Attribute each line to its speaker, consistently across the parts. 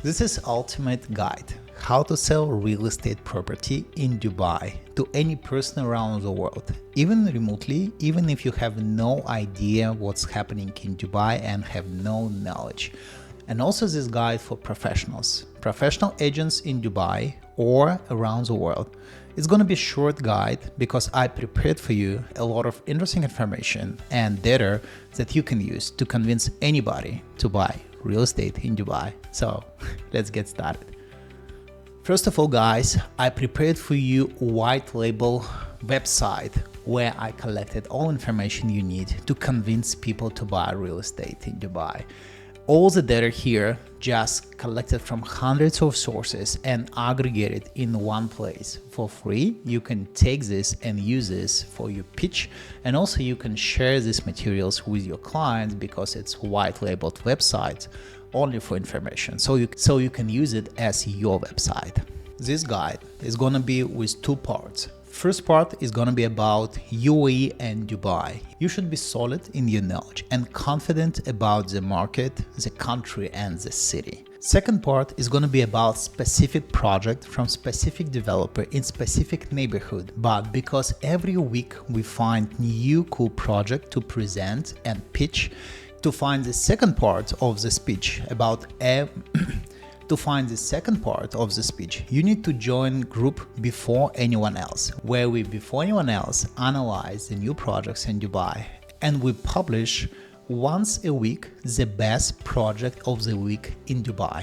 Speaker 1: This is ultimate guide, how to sell real estate property in Dubai to any person around the world, even remotely, even if you have no idea what's happening in Dubai and have no knowledge. And also this guide for professionals, professional agents in Dubai or around the world. It's going to be a short guide because I prepared for you a lot of interesting information and data that you can use to convince anybody to buy real estate in Dubai. So let's get started. First of all, guys, I prepared for you a white label website where I collected all information you need to convince people to buy real estate in Dubai. All the data here just collected from hundreds of sources and aggregated in one place for free. You can take this and use this for your pitch, and also you can share these materials with your clients because it's white labeled website only for information. So you can use it as your website. This guide is going to be with two parts. First part is going to be about UAE and Dubai. You should be solid in your knowledge and confident about the market, the country and the city. Second part is going to be about specific project from specific developer in specific neighborhood. But because every week we find new cool project to present and pitch, to find the second part of the speech about To find the second part of the speech, you need to join group before anyone else, where we before anyone else analyze the new projects in Dubai, and we publish once a week the best project of the week in Dubai.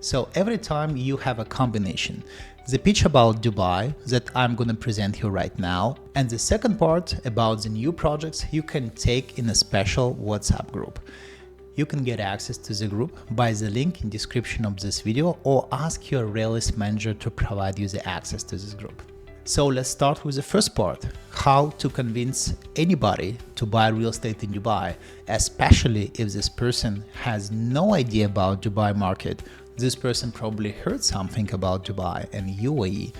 Speaker 1: So every time you have a combination, the pitch about Dubai that I'm going to present here right now, and the second part about the new projects you can take in a special WhatsApp group. You can get access to the group by the link in description of this video or ask your Realiste manager to provide you the access to this group. So let's start with the first part, how to convince anybody to buy real estate in Dubai, especially if this person has no idea about Dubai market. This person probably heard something about Dubai and UAE,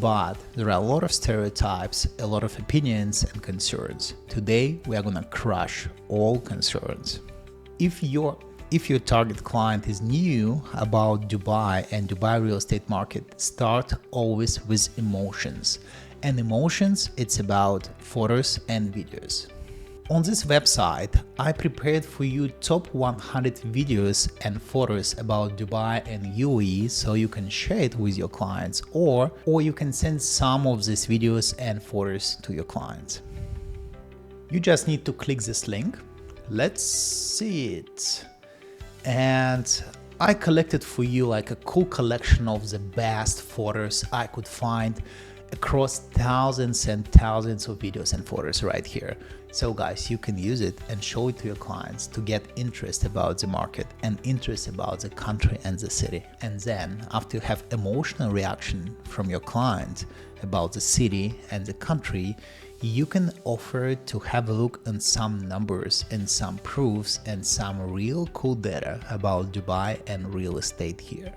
Speaker 1: but there are a lot of stereotypes, a lot of opinions and concerns. Today, we are gonna crush all concerns. If your target client is new about Dubai and Dubai real estate market, start always with emotions. And emotions, it's about photos and videos. On this website, I prepared for you top 100 videos and photos about Dubai and UAE so you can share it with your clients, or you can send some of these videos and photos to your clients. You just need to click this link. Let's see it. And I collected for you like a cool collection of the best photos I could find across thousands and thousands of videos and photos right here. So guys, you can use it and show it to your clients to get interest about the market and interest about the country and the city. And then after you have emotional reaction from your client about the city and the country, you can offer to have a look on some numbers and some proofs and some real cool data about Dubai and real estate here.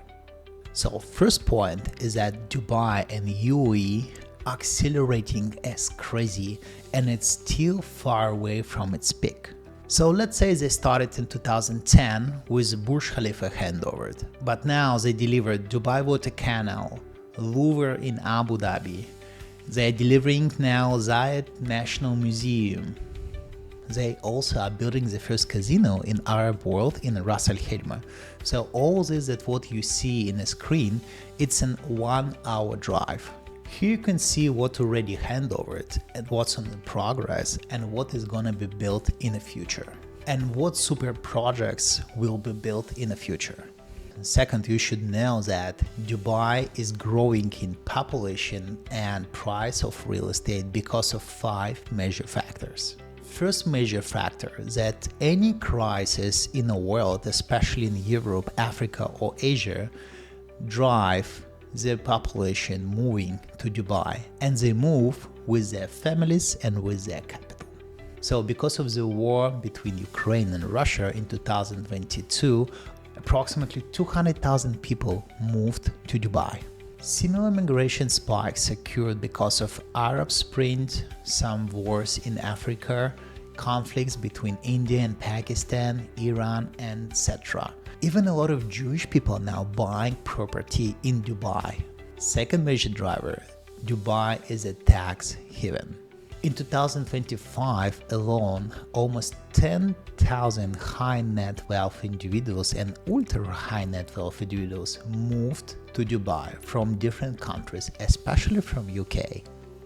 Speaker 1: So first point is that Dubai and UAE accelerating as crazy and it's still far away from its peak. So let's say they started in 2010 with Burj Khalifa handover, but now they delivered Dubai Water Canal, Louvre in Abu Dhabi. They are delivering now Zayed National Museum. They also are building the first casino in Arab world in Ras Al Khaimah. So all this that what you see in the screen, it's an 1 hour drive. Here you can see what already handovered and what's on the progress and what is gonna be built in the future. And what super projects will be built in the future. Second, you should know that Dubai is growing in population and price of real estate because of 5 major factors. First major factor, that any crisis in the world, especially in Europe, Africa or Asia, drive the population moving to Dubai, and they move with their families and with their capital. So because of the war between Ukraine and Russia in 2022, approximately 200,000 people moved to Dubai. Similar migration spikes occurred because of Arab Spring, some wars in Africa, conflicts between India and Pakistan, Iran, and etc. Even a lot of Jewish people are now buying property in Dubai. Second major driver, Dubai is a tax haven. In 2025 alone, almost 10,000 high net wealth individuals and ultra high net wealth individuals moved to Dubai from different countries, especially from UK.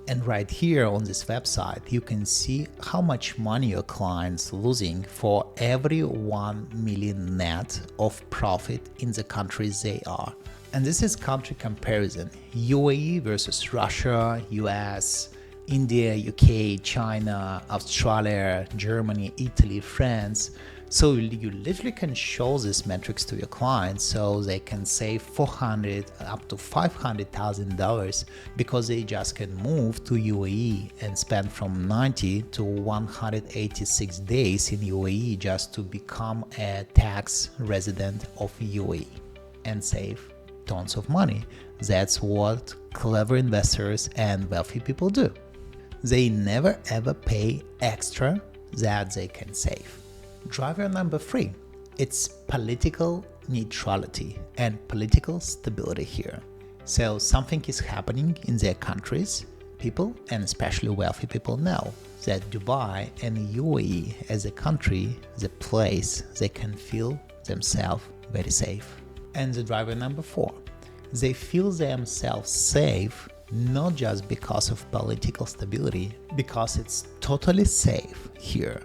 Speaker 1: And right here on this website, you can see how much money your clients losing for every 1 million net of profit in the countries they are. And this is country comparison, UAE versus Russia, US, India, UK, China, Australia, Germany, Italy, France. So you literally can show these metrics to your clients so they can save $400 up to $500,000 because they just can move to UAE and spend from 90 to 186 days in UAE just to become a tax resident of UAE and save tons of money. That's what clever investors and wealthy people do. They never ever pay extra that they can save. Driver number 3, it's political neutrality and political stability here. So something is happening in their countries, people and especially wealthy people know that Dubai and UAE as a country, the place they can feel themselves very safe. And the driver number 4, they feel themselves safe not just because of political stability, because it's totally safe here.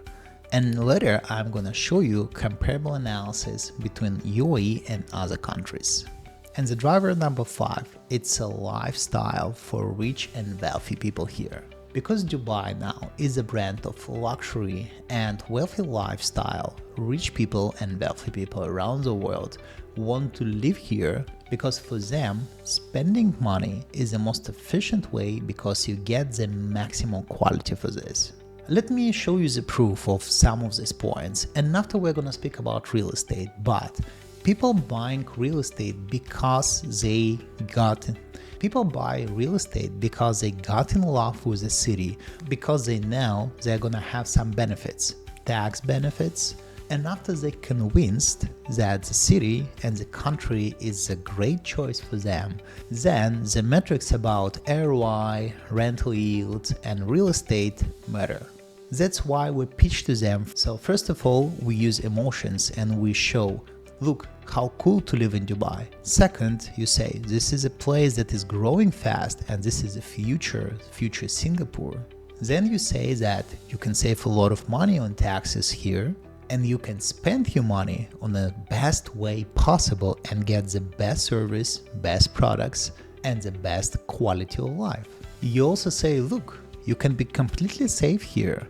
Speaker 1: And later I'm gonna show you comparable analysis between UAE and other countries. And the driver number 5, it's a lifestyle for rich and wealthy people here. Because Dubai now is a brand of luxury and wealthy lifestyle, rich people and wealthy people around the world want to live here because for them, spending money is the most efficient way because you get the maximum quality for this. Let me show you the proof of some of these points, and after we're gonna speak about real estate, but people buying real estate because they got People buy real estate because they got in love with the city, because they know they're gonna have some benefits, tax benefits, and after they convinced that the city and the country is a great choice for them, then the metrics about ROI, rental yield, and real estate matter. That's why we pitch to them. So first of all, we use emotions and we show, look, how cool to live in Dubai. Second, you say, this is a place that is growing fast and this is the future Singapore. Then you say that you can save a lot of money on taxes here and you can spend your money on the best way possible and get the best service, best products, and the best quality of life. You also say, look, you can be completely safe here.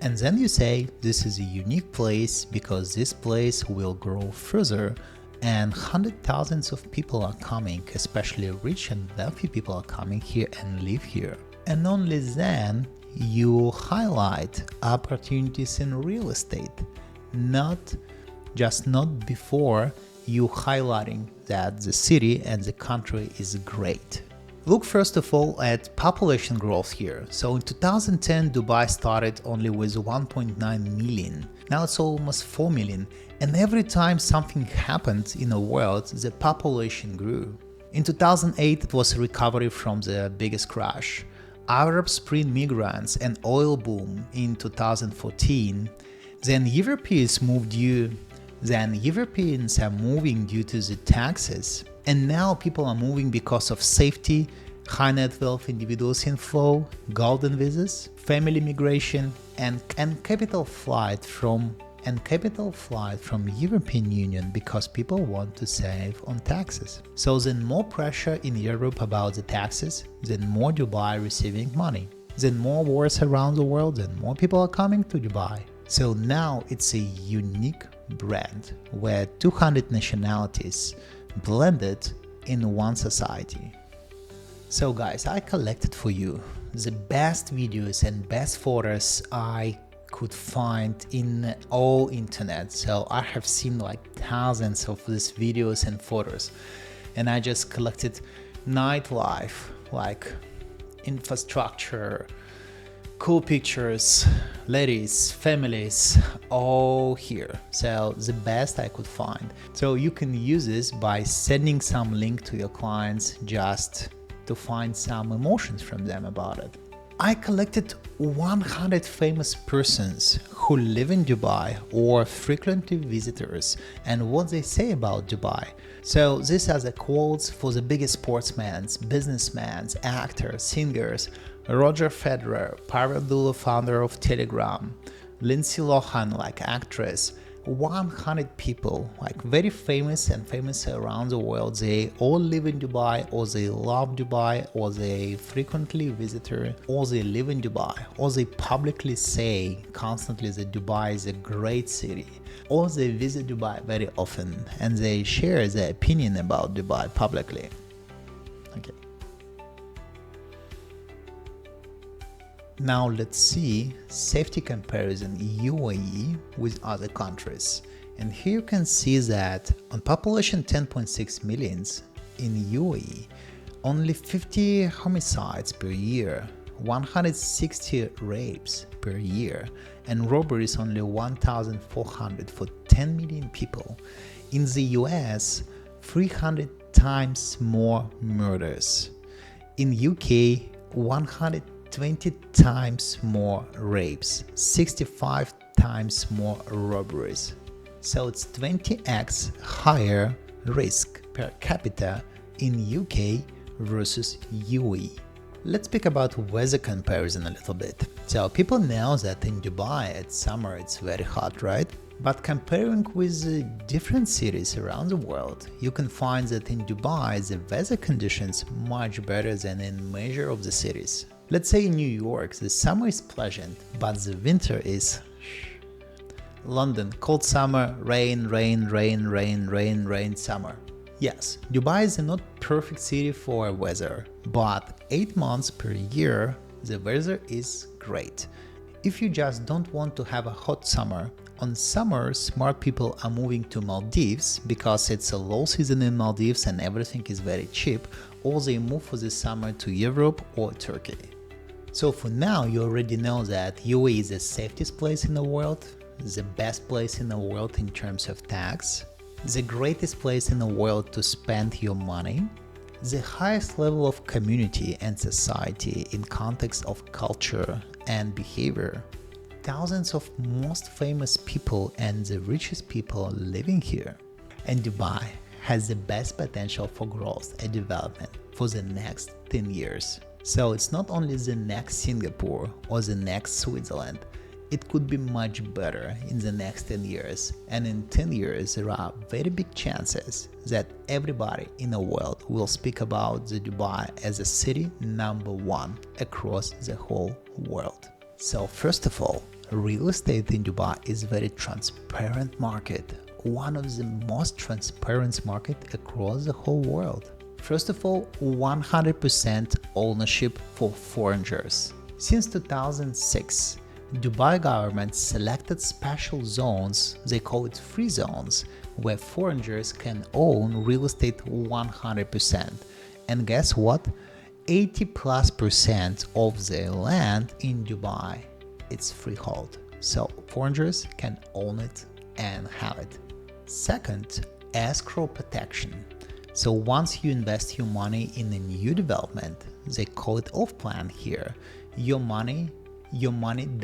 Speaker 1: And then you say, this is a unique place because this place will grow further and hundreds of thousands of people are coming, especially rich and wealthy people are coming here and live here. And only then you highlight opportunities in real estate, not before you highlighting that the city and the country is great. Look first of all at population growth here. So in 2010, Dubai started only with 1.9 million. Now it's almost 4 million. And every time something happened in the world, the population grew. In 2008, it was a recovery from the biggest crash. Arab Spring migrants and oil boom in 2014. Then Europeans are moving due to the taxes. And now people are moving because of safety, high net wealth individuals inflow, golden visas, family migration, and capital flight from European Union because people want to save on taxes. So then more pressure in Europe about the taxes, then more Dubai receiving money. Then more wars around the world, then more people are coming to Dubai. So now it's a unique brand where 200 nationalities blended in one society. So guys, I collected for you the best videos and best photos I could find in all internet. So I have seen like thousands of these videos and photos, and I just collected nightlife, like infrastructure, Cool pictures, ladies, families, all here. So the best I could find. So you can use this by sending some link to your clients just to find some emotions from them about it. I collected 100 famous persons who live in Dubai or frequently visitors and what they say about Dubai. So these are the quotes for the biggest sportsmen, businessmen, actors, singers, Roger Federer, Pavel Abdullah, founder of Telegram, Lindsay Lohan, like actress, 100 people, like very famous and famous around the world. They all live in Dubai, or they love Dubai, or they frequently visit her, or they live in Dubai, or they publicly say constantly that Dubai is a great city, or they visit Dubai very often and they share their opinion about Dubai publicly. Okay. Now let's see safety comparison UAE with other countries. And here you can see that on population 10.6 millions in UAE, only 50 homicides per year, 160 rapes per year, and robberies only 1,400 for 10 million people. In the US, 300 times more murders. In UK, 120 times more rapes, 65 times more robberies. So it's 20x higher risk per capita in UK versus UAE. Let's speak about weather comparison a little bit. So people know that in Dubai at summer it's very hot, right? But comparing with different cities around the world, you can find that in Dubai the weather conditions much better than in major of the cities. Let's say in New York the summer is pleasant, but the winter is London, cold summer, rain, rain, rain, rain, rain, rain, summer. Yes, Dubai is a not perfect city for weather, but 8 months per year the weather is great. If you just don't want to have a hot summer, on summer smart people are moving to Maldives because it's a low season in Maldives and everything is very cheap, or they move for the summer to Europe or Turkey. So for now you already know that UAE is the safest place in the world, the best place in the world in terms of tax, the greatest place in the world to spend your money, the highest level of community and society in context of culture and behavior, thousands of most famous people and the richest people living here. And Dubai has the best potential for growth and development for the next 10 years. So it's not only the next Singapore or the next Switzerland, it could be much better in the next 10 years, and in 10 years there are very big chances that everybody in the world will speak about the Dubai as a city #1 across the whole world. So first of all, real estate in Dubai is a very transparent market, one of the most transparent market across the whole world. First of all, 100% ownership for foreigners. Since 2006, Dubai government selected special zones, they call it free zones, where foreigners can own real estate 100%. And guess what? 80+% of the land in Dubai, it's freehold. So foreigners can own it and have it. Second, escrow protection. So once you invest your money in a new development, they call it off plan here, your money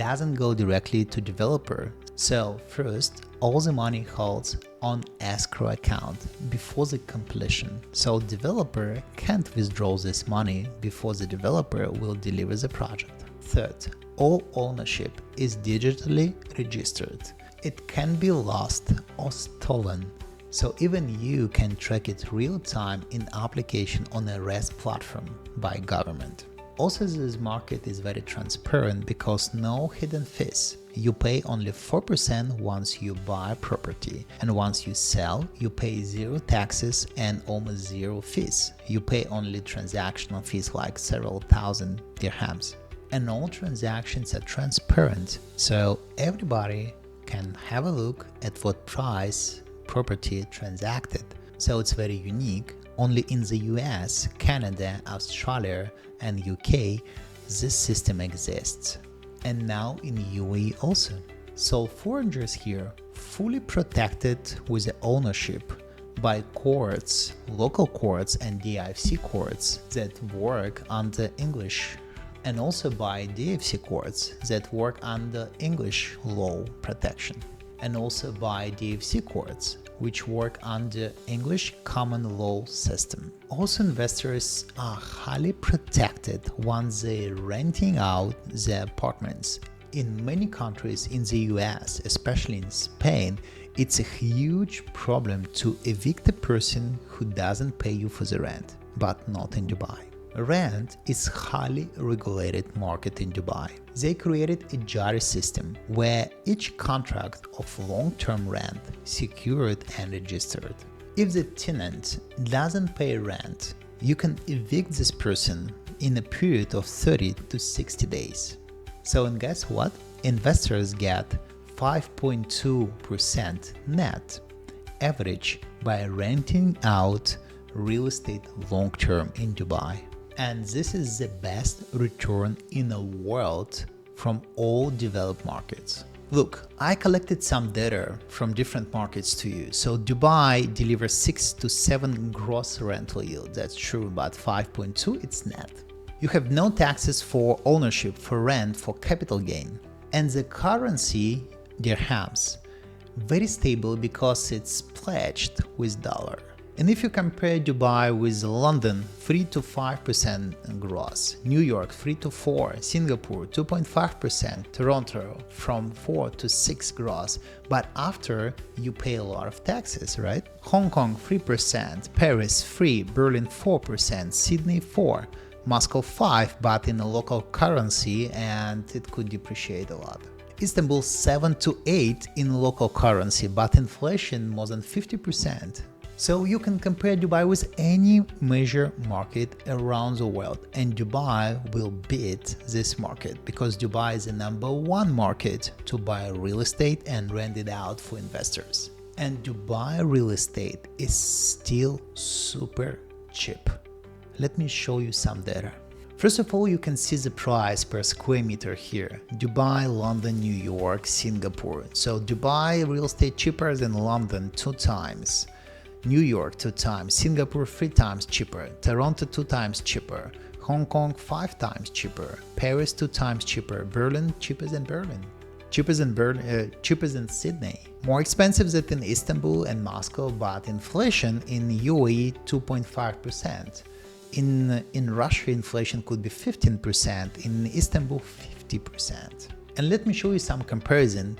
Speaker 1: doesn't go directly to developer. So first, all the money holds on escrow account before the completion. So developer can't withdraw this money before the developer will deliver the project. Third, all ownership is digitally registered. It can be lost or stolen. So even you can track it real time in application on a REST platform by government. Also, this market is very transparent because no hidden fees. You pay only 4% once you buy property, and once you sell, you pay 0 taxes and almost 0 fees. You pay only transactional fees like several thousand dirhams. And all transactions are transparent, so everybody can have a look at what price property transacted. So it's very unique. Only in the US, Canada, Australia, and UK, this system exists. and now in UAE also. So foreigners here fully protected with the ownership by courts, local courts and DIFC courts that work under English, and also by DFC courts that work under English law protection, and also by DFC courts which work under English common law system. Also, investors are highly protected once they're renting out their apartments. In many countries in the US, especially in Spain, it's a huge problem to evict a person who doesn't pay you for the rent, but not in Dubai. Rent is a highly regulated market in Dubai. They created a JARI system where each contract of long-term rent secured and registered. If the tenant doesn't pay rent, you can evict this person in a period of 30 to 60 days. So, and guess what? Investors get 5.2% net average by renting out real estate long-term in Dubai. And this is the best return in the world from all developed markets. Look, I collected some data from different markets to you. So Dubai delivers 6 to 7 gross rental yield. That's true, but 5.2 it's net. You have no taxes for ownership, for rent, for capital gain. And the currency, dirhams, very stable because it's pledged with dollar. And if you compare Dubai with London, 3 to 5% gross, New York 3 to 4, Singapore 2.5%, Toronto from 4 to 6 gross, but after you pay a lot of taxes, right? Hong Kong 3%, Paris 3, Berlin 4%, Sydney 4, Moscow 5, but in a local currency and it could depreciate a lot. Istanbul 7 to 8 in local currency, but inflation more than 50%. So you can compare Dubai with any major market around the world, and Dubai will beat this market because Dubai is the #1 market to buy real estate and rent it out for investors. And Dubai real estate is still super cheap. Let me show you some data. First of all, you can see the price per square meter here. Dubai, London, New York, Singapore. So Dubai real estate cheaper than London 2 times. New York 2 times, Singapore 3 times cheaper, Toronto 2 times cheaper, Hong Kong 5 times cheaper, Paris 2 times cheaper, Berlin cheaper than Sydney. More expensive than in Istanbul and Moscow, but inflation in UAE 2.5%. In Russia, inflation could be 15%, in Istanbul 50%. And let me show you some comparison.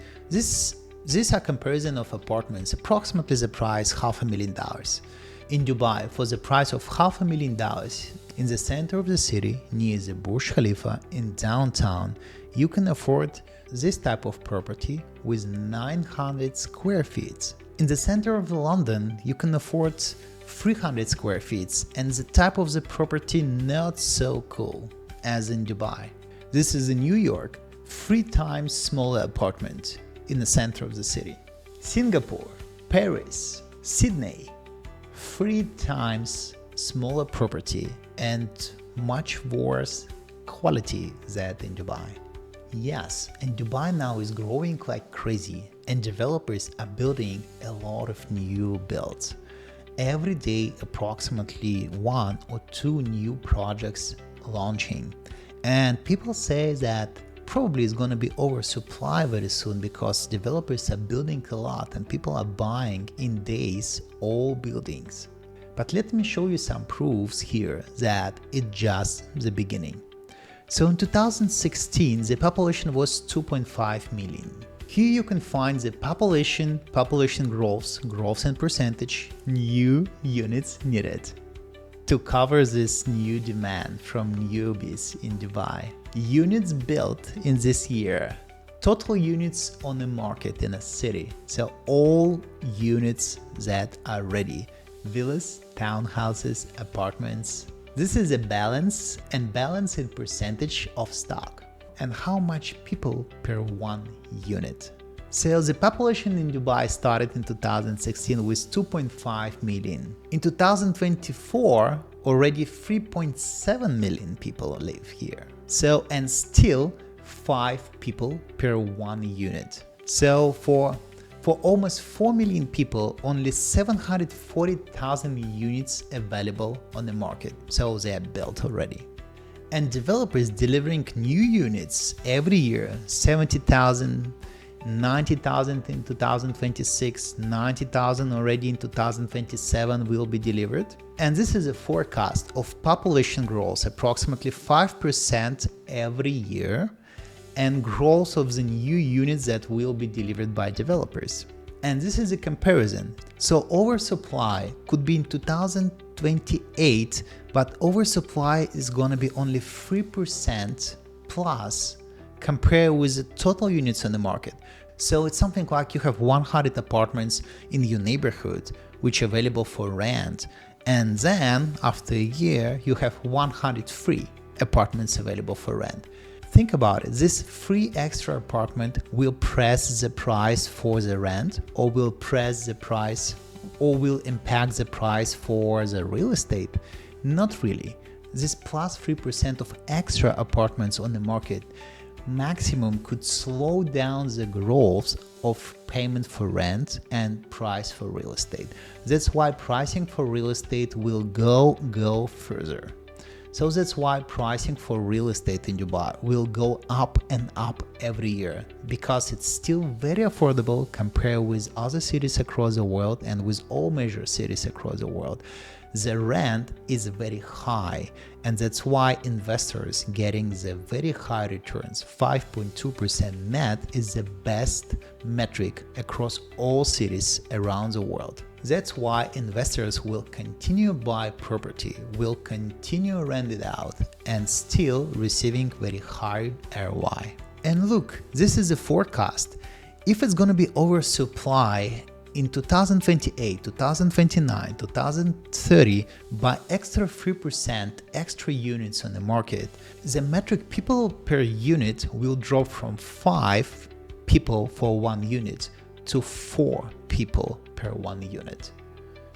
Speaker 1: These are comparison of apartments, approximately the price $500,000. In Dubai, for the price of $500,000 in the center of the city, near the Burj Khalifa in downtown, you can afford this type of property with 900 square feet. In the center of London, you can afford 300 square feet, and the type of the property not so cool as in Dubai. This is in New York, 3 times smaller apartment in the center of the city. Singapore, Paris, Sydney, 3 times smaller property and much worse quality than in Dubai. Yes, and Dubai now is growing like crazy and developers are building a lot of new builds. Every day approximately 1 or 2 new projects launching, and people say that probably is going to be oversupply very soon because developers are building a lot and people are buying in days all buildings. But let me show you some proofs here that it's just the beginning. So in 2016 the population was 2.5 million. Here you can find the population growth in percentage, new units needed to cover this new demand from newbies in Dubai. Units built in this year, total units on the market in a city, so all units that are ready, villas, townhouses, apartments. This is a balance in percentage of stock and how much people per 1 unit. So the population in Dubai started in 2016 with 2.5 million. In 2024, already 3.7 million people live here. So, and still 5 people per 1 unit. So for almost 4 million people, only 740,000 units available on the market. So they are built already. And developers delivering new units every year, 70,000, 90,000 in 2026, 90,000 already in 2027 will be delivered. And this is a forecast of population growth, approximately 5% every year, and growth of the new units that will be delivered by developers. And this is a comparison. So oversupply could be in 2028, but oversupply is gonna be only 3% plus compared with the total units on the market. So it's something like you have 100 apartments in your neighborhood which are available for rent, and then after a year you have 103 apartments available for rent. Think about it, this free extra apartment will press the price for the rent, or will press the price, or will impact the price for the real estate? Not really. This plus 3% of extra apartments on the market maximum could slow down the growth of payment for rent and price for real estate. That's why pricing for real estate will go further. So that's why pricing for real estate in Dubai will go up and up every year, because it's still very affordable compared with other cities across the world and with all major cities across the world. The rent is very high, and that's why investors getting the very high returns. 5.2% net is the best metric across all cities around the world. That's why investors will continue buy property, will continue rent it out, and still receiving very high ROI. And look, this is a forecast. If it's gonna be oversupply in 2028, 2029, 2030 by extra 3% extra units on the market, the metric people per unit will drop from 5 people for 1 unit to 4 people per 1 unit.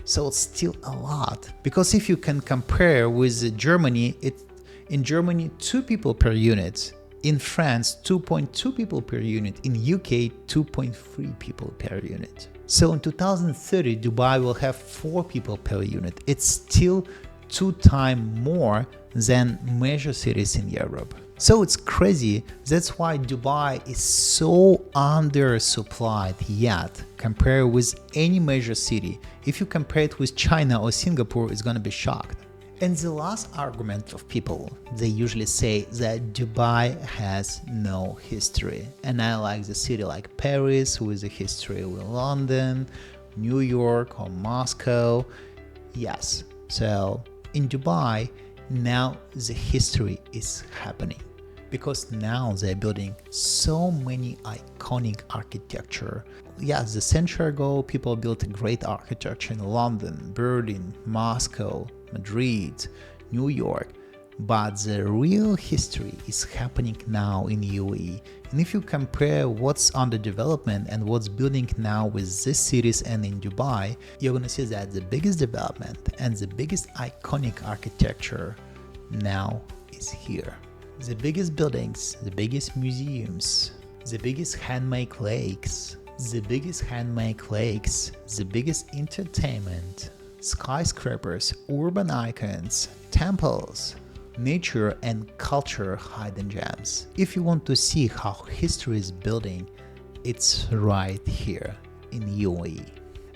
Speaker 1: So it's still a lot, because if you can compare with Germany, in Germany 2 people per unit, in France 2.2 people per unit, in UK 2.3 people per unit. So in 2030 Dubai will have 4 people per unit. It's still 2 times more than major cities in Europe. So it's crazy. That's why Dubai is so undersupplied yet compared with any major city. If you compare it with China or Singapore, it's gonna be shocked. And the last argument of people, they usually say that Dubai has no history. And I like the city like Paris with a history with London, New York or Moscow. Yes, so in Dubai, now the history is happening, because now they're building so many iconic architecture. Yes, a century ago, people built a great architecture in London, Berlin, Moscow, Madrid, New York, but the real history is happening now in UAE. And if you compare what's under development and what's building now with these cities and in Dubai, you're gonna see that the biggest development and the biggest iconic architecture now is here. The biggest buildings, the biggest museums, the biggest handmade lakes, the biggest entertainment, skyscrapers, urban icons, temples, nature and culture hidden gems. If you want to see how history is building, it's right here in UAE.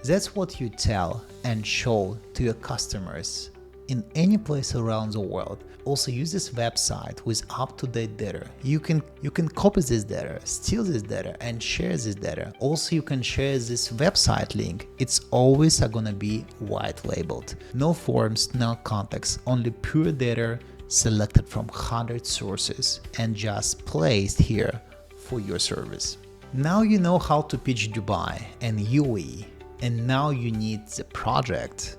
Speaker 1: That's what you tell and show to your customers in any place around the world. Also use this website with up-to-date data. You can copy this data, steal this data, and share this data. Also you can share this website link. It's always gonna be white labeled. No forms, no context, only pure data selected from 100 sources and just placed here for your service. Now you know how to pitch Dubai and UAE, and now you need the product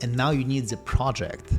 Speaker 1: and now you need the product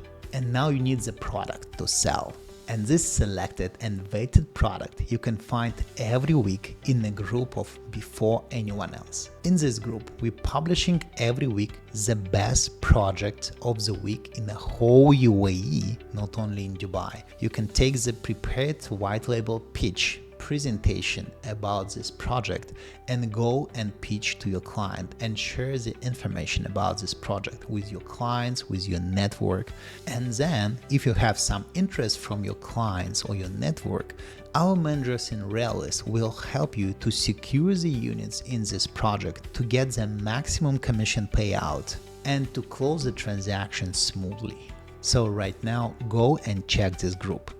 Speaker 1: to sell. And this selected and weighted product you can find every week in a group of before anyone else. In this group, we're publishing every week the best project of the week in the whole UAE, not only in Dubai. You can take the prepared white label pitch presentation about this project and go and pitch to your client and share the information about this project with your clients, with your network. And then if you have some interest from your clients or your network, our managers in Realiste will help you to secure the units in this project to get the maximum commission payout and to close the transaction smoothly. So right now, go and check this group.